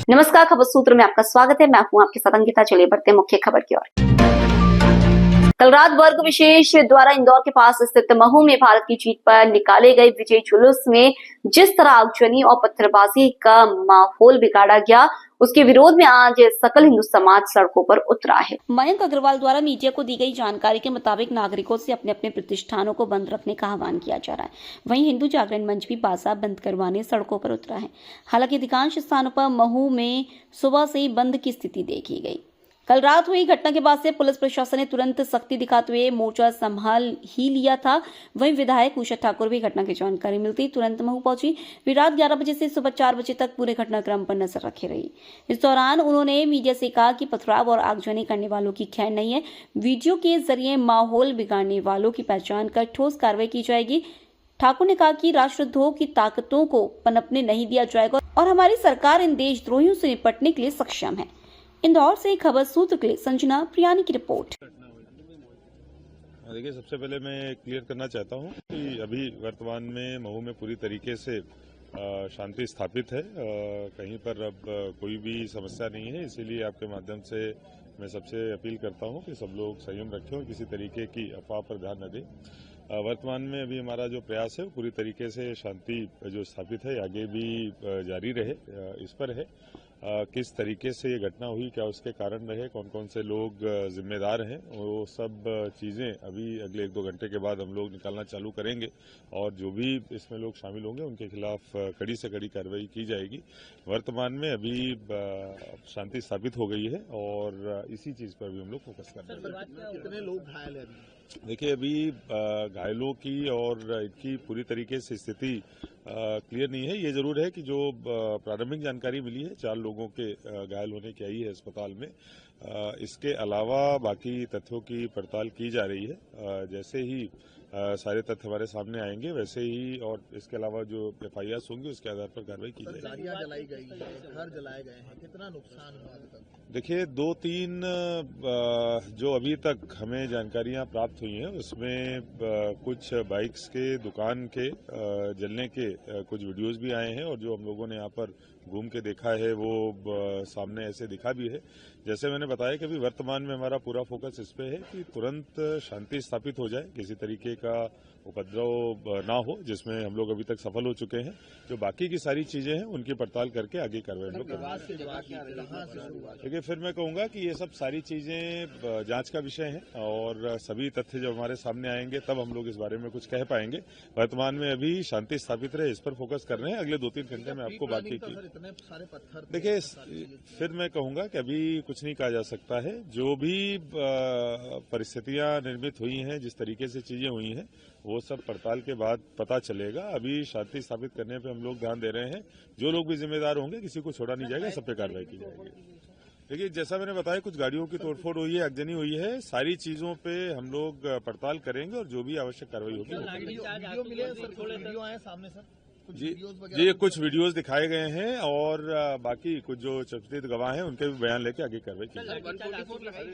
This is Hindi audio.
नमस्कार, खबर सूत्र में आपका स्वागत है। मैं हूं आपके साथ अंकिता। चलिए बढ़ते हैं मुख्य खबर की ओर। कल रात वर्ग विशेष द्वारा इंदौर के पास स्थित महू में भारत की जीत पर निकाले गए विजय जुलूस में जिस तरह आगजनी और पत्थरबाजी का माहौल बिगाड़ा गया, उसके विरोध में आज सकल हिंदू समाज सड़कों पर उतरा है। मयंक अग्रवाल द्वारा मीडिया को दी गई जानकारी के मुताबिक नागरिकों से अपने अपने प्रतिष्ठानों को बंद रखने का आह्वान किया जा रहा है। वहीं हिंदू जागरण मंच भी बाजार बंद करवाने सड़कों पर उतरा है। हालांकि अधिकांश स्थानों पर महू में सुबह से ही बंद की स्थिति देखी गई। कल रात हुई घटना के बाद से पुलिस प्रशासन ने तुरंत सख्ती दिखाते हुए मोर्चा संभाल ही लिया था। वहीं विधायक उषा ठाकुर भी घटना की जानकारी मिलती तुरंत महू पहुंची। वे रात 11 बजे से सुबह 4 बजे तक पूरे घटनाक्रम पर नजर रखे रही। इस दौरान उन्होंने मीडिया से कहा कि पथराव और आगजनी करने वालों की खैर नहीं है। वीडियो के जरिए माहौल बिगाड़ने वालों की पहचान कर ठोस कार्रवाई की जाएगी। ठाकुर ने कहा कि राष्ट्रद्रोह की ताकतों को पनपने नहीं दिया जाएगा और हमारी सरकार इन देशद्रोहियों से निपटने के लिए सक्षम है। इंदौर से खबर सूत्र के लिए संजना प्रियानी की रिपोर्ट। देखिए, सबसे पहले मैं क्लियर करना चाहता हूं कि अभी वर्तमान में महू में पूरी तरीके से शांति स्थापित है। कहीं पर अब कोई भी समस्या नहीं है। इसीलिए आपके माध्यम से मैं सबसे अपील करता हूं कि सब लोग संयम रखें और किसी तरीके की अफवाह पर ध्यान न दें। वर्तमान में अभी हमारा जो प्रयास है वो पूरी तरीके से शांति जो स्थापित है आगे भी जारी रहे, इस पर है। किस तरीके से ये घटना हुई, क्या उसके कारण रहे, कौन कौन से लोग जिम्मेदार हैं, वो सब चीज़ें अभी अगले 1-2 घंटे के बाद हम लोग निकालना चालू करेंगे और जो भी इसमें लोग शामिल होंगे उनके खिलाफ कड़ी से कड़ी कार्रवाई की जाएगी। वर्तमान में अभी शांति स्थापित हो गई है और इसी चीज़ पर भी हम लोग फोकस कर रहे हैं। कितने लोग घायल हैं? देखिए, अभी घायलों की और इनकी पूरी तरीके से स्थिति क्लियर नहीं है। ये जरूर है कि जो प्रारंभिक जानकारी मिली है 4 लोगों के घायल होने की आई है अस्पताल में। इसके अलावा बाकी तथ्यों की पड़ताल की जा रही है। जैसे ही सारे तथ्य हमारे सामने आएंगे वैसे ही और इसके अलावा जो FIRs होंगी उसके आधार पर कार्रवाई की जाएगी। गाड़ियां जलाई गई है, घर जलाए गए हैं, कितना नुकसान हुआ अभी तक? देखिए, 2-3 जो अभी तक हमें जानकारियां प्राप्त हुई हैं उसमें कुछ बाइक्स के दुकान के जलने के कुछ वीडियोस भी आए हैं और जो हम लोगों ने यहाँ पर घूम के देखा है वो सामने ऐसे दिखा भी है। जैसे मैंने बताया कि अभी वर्तमान में हमारा पूरा फोकस इस पे है कि तुरंत शांति स्थापित हो जाए, किसी तरीके का उपद्रव ना हो, जिसमें हम लोग अभी तक सफल हो चुके हैं। जो बाकी की सारी चीजें हैं उनकी पड़ताल करके आगे कार्रवाई हम लोग करेंगे। देखिए, फिर मैं कहूंगा कि ये सब सारी चीजें जांच का विषय है और सभी तथ्य जब हमारे सामने आएंगे तब हम लोग इस बारे में कुछ कह पाएंगे। वर्तमान में अभी शांति स्थापित रहे, इस पर फोकस कर रहे हैं। अगले 2-3 घंटे में आपको बाकी की देखिए, फिर मैं कहूंगा कि अभी कुछ नहीं कहा जा सकता है। जो भी परिस्थितियां निर्मित हुई हैं, जिस तरीके से चीजें हुई हैं, वो सब पड़ताल के बाद पता चलेगा। अभी शांति स्थापित करने पे हम लोग ध्यान दे रहे हैं। जो लोग भी जिम्मेदार होंगे किसी को छोड़ा नहीं जाएगा, सब पे कार्रवाई की जाएगी। देखिए, जैसा मैंने बताया, कुछ गाड़ियों की तोड़फोड़ हुई है, आगजनी हुई है। सारी चीजों पे हम लोग पड़ताल करेंगे और जो भी आवश्यक कार्रवाई होगी वीडियो मिले सर, थोड़े वीडियो आए सामने सर। जी, ये कुछ वीडियोस दिखाए गए हैं और बाकी कुछ जो चर्चित गवाह हैं उनके भी बयान लेके आगे कार्रवाई की जाएगी।